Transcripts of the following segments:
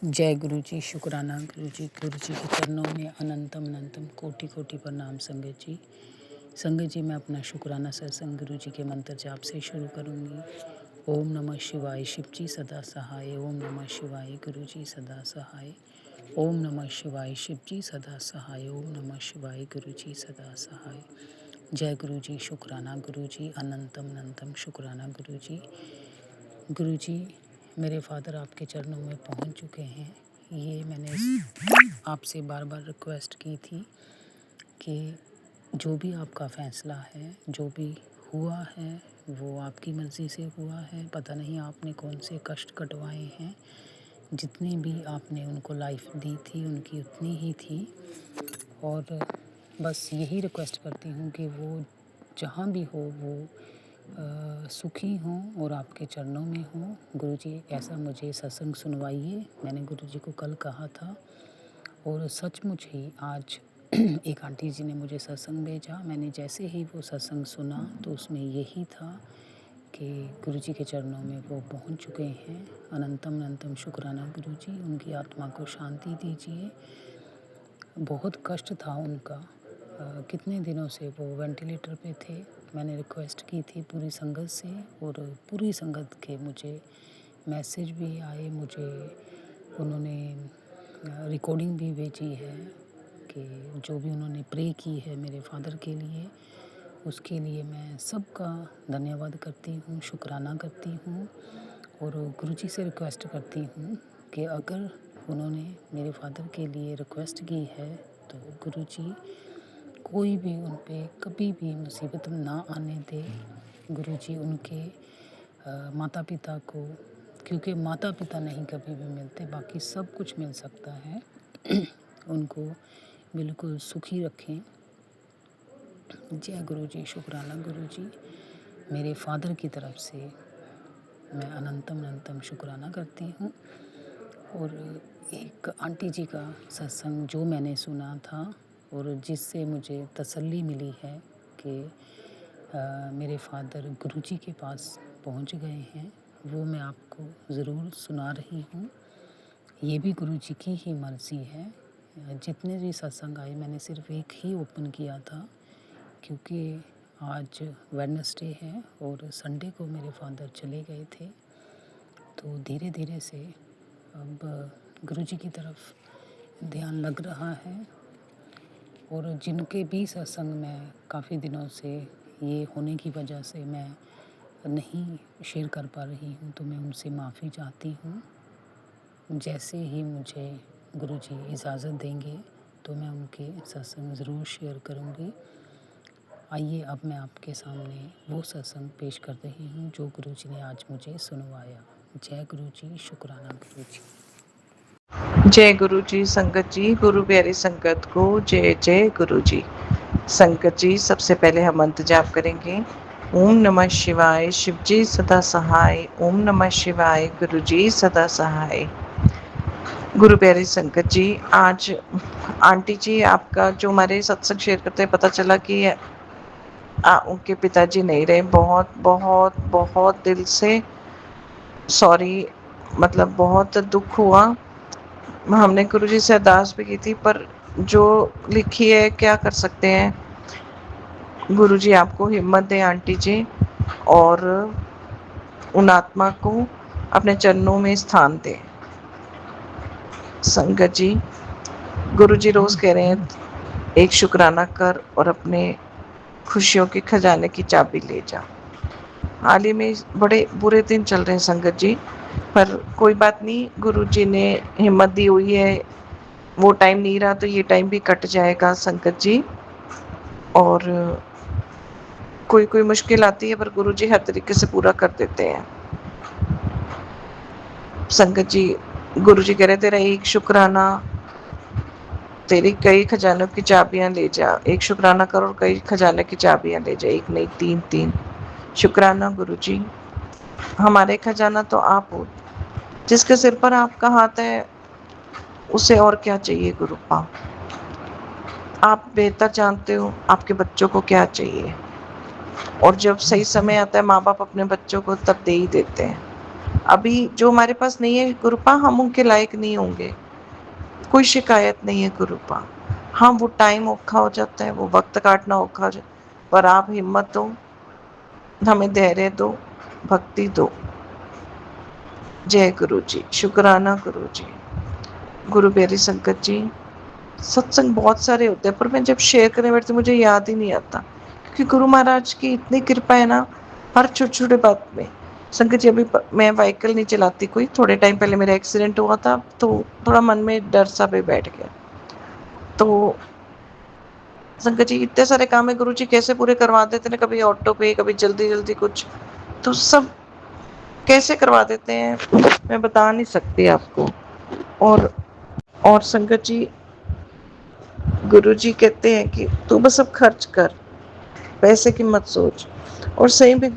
जय गुरु जी, शुक्राना गुरु जी के चरणों में अनंतम अनंतम कोटि कोटि प्रणाम संगत जी। संगत जी, मैं अपना शुक्राना सत्संग गुरु जी के मंत्र जाप से शुरू करूँगी। ओम नमः शिवाय, शिव जी सदा सहाय। ओम नमः शिवाय, गुरु जी सदा सहाय। ओम नमः शिवाय, शिव जी सदा सहाय। ओम नमः शिवाय, गुरु जी सदा सहाय। जय गुरु जी, शुक्राना गुरु जी, अनंतम अनंतम शुक्राना गुरु जी। गुरु जी, मेरे फादर आपके चरणों में पहुंच चुके हैं। ये मैंने आपसे बार बार रिक्वेस्ट की थी कि जो भी आपका फ़ैसला है, जो भी हुआ है वो आपकी मर्ज़ी से हुआ है। पता नहीं आपने कौन से कष्ट कटवाए हैं। जितनी भी आपने उनको लाइफ दी थी उनकी उतनी ही थी, और बस यही रिक्वेस्ट करती हूँ कि वो जहाँ भी हो वो सुखी हों और आपके चरणों में हों। गुरुजी, ऐसा मुझे सत्संग सुनवाइए। मैंने गुरुजी को कल कहा था और सचमुच ही आज एक आंटी जी ने मुझे सत्संग भेजा। मैंने जैसे ही वो सत्संग सुना तो उसमें यही था कि गुरुजी के चरणों में वो पहुंच चुके हैं। अनंतम अनंतम शुक्राना गुरुजी, उनकी आत्मा को शांति दीजिए। बहुत कष्ट था उनका। कितने दिनों से वो वेंटिलेटर पे थे। मैंने रिक्वेस्ट की थी पूरी संगत से, और पूरी संगत के मुझे मैसेज भी आए। मुझे उन्होंने रिकॉर्डिंग भी भेजी है कि जो भी उन्होंने प्रे की है मेरे फादर के लिए, उसके लिए मैं सबका धन्यवाद करती हूँ, शुक्राना करती हूँ। और गुरुजी से रिक्वेस्ट करती हूँ कि अगर उन्होंने मेरे फादर के लिए रिक्वेस्ट की है तो गुरुजी कोई भी उन पे कभी भी मुसीबत ना आने दे। गुरुजी उनके माता पिता को, क्योंकि माता पिता नहीं कभी भी मिलते, बाकी सब कुछ मिल सकता है, उनको बिल्कुल सुखी रखें। जय गुरुजी, शुक्राना गुरुजी। मेरे फादर की तरफ से मैं अनंतम अनंतम शुक्राना करती हूँ। और एक आंटी जी का सत्संग जो मैंने सुना था और जिससे मुझे तसल्ली मिली है कि मेरे फादर गुरुजी के पास पहुंच गए हैं, वो मैं आपको ज़रूर सुना रही हूँ। ये भी गुरुजी की ही मर्ज़ी है। जितने भी सत्संग आए मैंने सिर्फ एक ही ओपन किया था, क्योंकि आज वेडनेसडे है और संडे को मेरे फादर चले गए थे। तो धीरे धीरे से अब गुरुजी की तरफ ध्यान लग रहा है। और जिनके भी सत्संग में काफ़ी दिनों से ये होने की वजह से मैं नहीं शेयर कर पा रही हूँ, तो मैं उनसे माफ़ी चाहती हूँ। जैसे ही मुझे गुरुजी इजाज़त देंगे तो मैं उनके सत्संग ज़रूर शेयर करूँगी। आइए, अब मैं आपके सामने वो सत्संग पेश कर रही हूँ जो गुरुजी ने आज मुझे सुनवाया। जय गुरुजी, शुक्राना गुरुजी। जय गुरु जी। संगत जी, गुरु प्यारी संगत को जय जय गुरु जी। संगत जी, सबसे पहले हम मंत्र जाप करेंगे। ओम नमः शिवाय, शिव जी सदा सहाय। ओम नमः शिवाय, गुरु जी सदा सहाय। गुरु प्यारी संगत जी, आज आंटी जी आपका जो हमारे सत्संग शेयर करते हैं, पता चला कि उनके पिताजी नहीं रहे। बहुत बहुत बहुत दिल से सॉरी, मतलब बहुत दुख हुआ। हमने गुरुजी से अरदास भी की थी, पर जो लिखी है क्या कर सकते हैं। गुरुजी आपको हिम्मत दें आंटी जी, और उन आत्मा को अपने चरणों में स्थान दें। संगत जी, गुरुजी रोज कह रहे हैं, एक शुक्राना कर और अपने खुशियों के खजाने की चाबी ले जा। हाल ही में बड़े बुरे दिन चल रहे हैं संगत जी, पर कोई बात नहीं, गुरुजी ने हिम्मत दी हुई है। वो टाइम नहीं रहा तो ये टाइम भी कट जाएगा संगत जी। और कोई कोई मुश्किल आती है पर गुरुजी हर तरीके से पूरा कर देते हैं। संगत जी, गुरुजी कह रहे तेरा एक शुक्राना तेरी कई खजानों की चाबियां ले जा। एक शुक्राना करो और कई खजाने की चाबियां ले जा। एक नहीं, तीन तीन शुक्राना गुरुजी। हमारे खजाना तो आप हो। जिसके सिर पर आपका हाथ है उसे और क्या चाहिए गुरुपा। आप बेहतर जानते हो आपके बच्चों को क्या चाहिए, और जब सही समय आता है माँ बाप अपने बच्चों को तब दे ही देते हैं। अभी जो हमारे पास नहीं है गुरुपा, हम उनके लायक नहीं होंगे। कोई शिकायत नहीं है गुरुपा। हाँ, वो टाइम औखा हो जाता है, वो वक्त काटना औखा हो जाता है, पर आप हिम्मत दो, हमें धैर्य दो, भक्ति दो। जय गुरु जी, शुक्राना गुरु जी। गुरु प्यारी संगत जी, सत्संग बहुत सारे होते हैं, पर मैं जब शेयर करने बैठती मुझे याद ही नहीं आता, क्योंकि गुरु महाराज की इतनी कृपा है ना हर छोटे छोटे बात में। संगत जी, अभी मैं व्हीकल नहीं चलाती कोई, थोड़े टाइम पहले मेरा एक्सीडेंट हुआ था, तो थोड़ा मन में डर सा भी बैठ गया। तो संगत जी, इतने सारे काम है गुरु जी कैसे पूरे करवा देते हैं, कभी ऑटो पे, कभी जल्दी जल्दी कुछ, तो सब कैसे करवा देते हैं मैं बता नहीं सकती आपको। और संगत जी, गुरु जी कहते हैं कि तू बस अब खर्च कर, पैसे की मत सोच। और सही में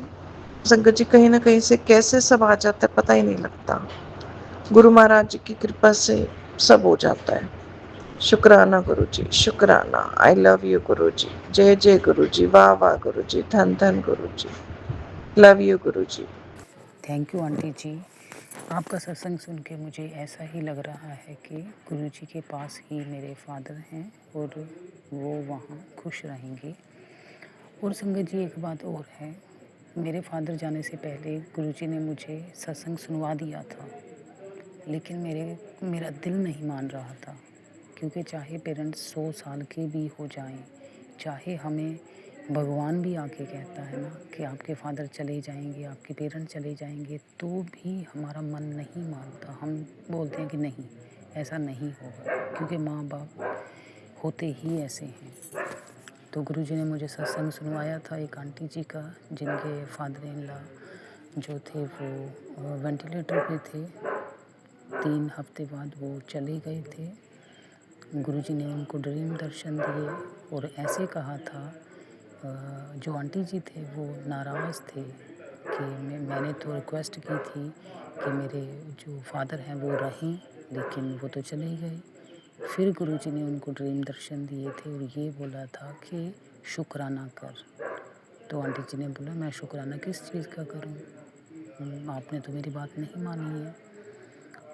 संगत जी, कहीं ना कहीं से कैसे सब आ जाता है पता ही नहीं लगता। गुरु महाराज जी की कृपा से सब हो जाता है। शुक्राना गुरु जी, शुक्राना। आई लव यू गुरु जी। जय जय गुरु जी, वाह वाह गुरु जी, धन धन गुरु जी। Love you Guru ji. Thank you aunty जी। आपका सत्संग सुन के मुझे ऐसा ही लग रहा है कि गुरु जी के पास ही मेरे फादर हैं और वो वहाँ खुश रहेंगे। और संगत जी, एक बात और है, मेरे फादर जाने से पहले गुरु जी ने मुझे सत्संग सुनवा दिया था, लेकिन मेरा दिल नहीं मान रहा था, क्योंकि चाहे पेरेंट्स 100 साल के भी हो जाएं, चाहे हमें भगवान भी आके कहता है ना कि आपके फादर चले जाएंगे, आपके पेरेंट्स चले जाएंगे, तो भी हमारा मन नहीं मानता। हम बोलते हैं कि नहीं, ऐसा नहीं होगा, क्योंकि माँ बाप होते ही ऐसे हैं। तो गुरुजी ने मुझे सत्संग सुनवाया था एक आंटी जी का, जिनके फादर इन लॉ जो थे वो वेंटिलेटर पे थे। 3 हफ्ते बाद वो चले गए थे। गुरुजी ने उनको ड्रीम दर्शन दिए और ऐसे कहा था, जो आंटी जी थे वो नाराज़ थे कि मैंने तो रिक्वेस्ट की थी कि मेरे जो फादर हैं वो रहें, लेकिन वो तो चले ही गए। फिर गुरुजी ने उनको ड्रीम दर्शन दिए थे और ये बोला था कि शुक्राना कर। तो आंटी जी ने बोला, मैं शुक्राना किस चीज़ का करूं? आपने तो मेरी बात नहीं मानी है।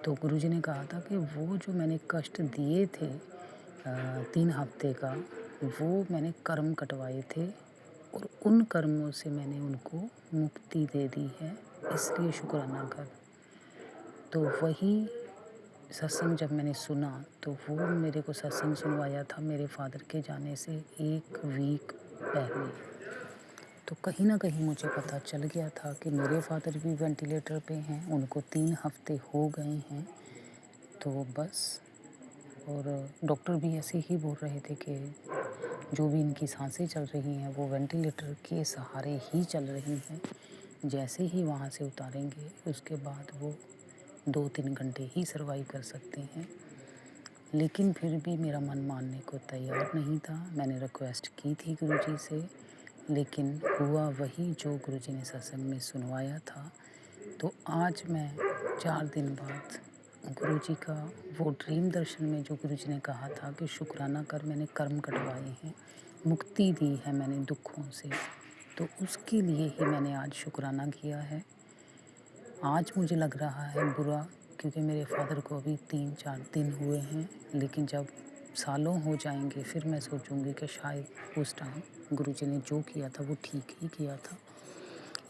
तो गुरुजी ने कहा था कि वो जो मैंने कष्ट दिए थे 3 हफ्ते का, वो मैंने कर्म कटवाए थे और उन कर्मों से मैंने उनको मुक्ति दे दी है, इसलिए शुक्राना कर। तो वही सत्संग जब मैंने सुना, तो वो मेरे को सत्संग सुनवाया था मेरे फादर के जाने से 1 वीक पहले। तो कहीं ना कहीं मुझे पता चल गया था कि मेरे फादर भी वेंटिलेटर पे हैं, उनको 3 हफ्ते हो गए हैं। तो बस, और डॉक्टर भी ऐसे ही बोल रहे थे कि जो भी इनकी सांसें चल रही हैं वो वेंटिलेटर के सहारे ही चल रही हैं। जैसे ही वहाँ से उतारेंगे उसके बाद वो 2-3 घंटे ही सर्वाइव कर सकते हैं। लेकिन फिर भी मेरा मन मानने को तैयार नहीं था। मैंने रिक्वेस्ट की थी गुरुजी से, लेकिन हुआ वही जो गुरुजी ने सत्संग में सुनवाया था। तो आज मैं 4 दिन बाद गुरुजी का वो ड्रीम दर्शन में जो गुरुजी ने कहा था कि शुक्राना कर, मैंने कर्म कटवाए हैं, मुक्ति दी है मैंने दुखों से, तो उसके लिए ही मैंने आज शुक्राना किया है। आज मुझे लग रहा है बुरा, क्योंकि मेरे फादर को अभी 3-4 दिन हुए हैं, लेकिन जब सालों हो जाएंगे फिर मैं सोचूंगी कि शायद उस टाइम गुरुजी ने जो किया था वो ठीक ही किया था।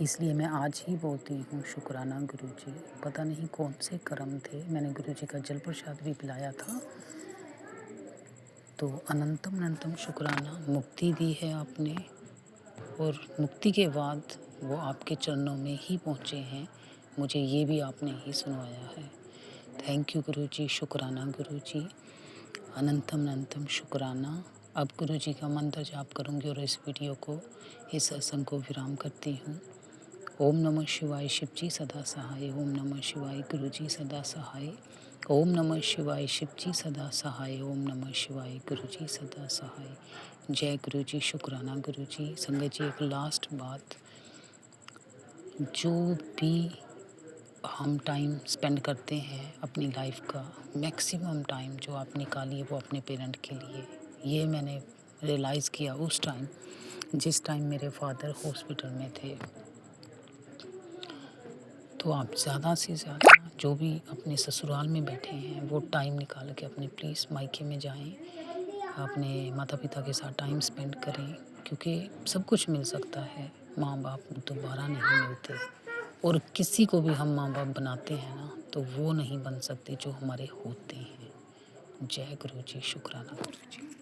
इसलिए मैं आज ही बोलती हूँ शुक्राना गुरुजी। पता नहीं कौन से कर्म थे, मैंने गुरुजी का जल प्रसाद भी पिलाया था। तो अनंतम अनंतम शुक्राना, मुक्ति दी है आपने, और मुक्ति के बाद वो आपके चरणों में ही पहुँचे हैं। मुझे ये भी आपने ही सुनवाया है। थैंक यू गुरुजी, शुक्राना गुरुजी, अनंतम अनंतम शुक्राना। अब गुरुजी का मंत्र जाप करूँगी और इस वीडियो को, इस सत्संग को विराम करती हूँ। ओम नमः शिवाय, शिवजी सदा सहाय। ओम नमः शिवाय, गुरुजी सदा सहाय। ओम नमः शिवाय, शिवजी सदा सहाय। ओम नमः शिवाय, गुरुजी सदा सहाय। जय गुरुजी, शुक्राना गुरुजी। संगत जी, एक लास्ट बात, जो भी हम टाइम स्पेंड करते हैं अपनी लाइफ का, मैक्सिमम टाइम जो आप निकालिए वो अपने पेरेंट के लिए। ये मैंने रियलाइज़ किया उस टाइम, जिस टाइम मेरे फादर हॉस्पिटल में थे। तो आप ज़्यादा से ज़्यादा जो भी अपने ससुराल में बैठे हैं वो टाइम निकाल के अपने प्लीज़ मायके में जाएं, अपने माता पिता के साथ टाइम स्पेंड करें, क्योंकि सब कुछ मिल सकता है, माँ बाप दोबारा नहीं मिलते। और किसी को भी हम माँ बाप बनाते हैं ना, तो वो नहीं बन सकते जो हमारे होते हैं। जय गुरु जी, शुक्राना गुरु जी।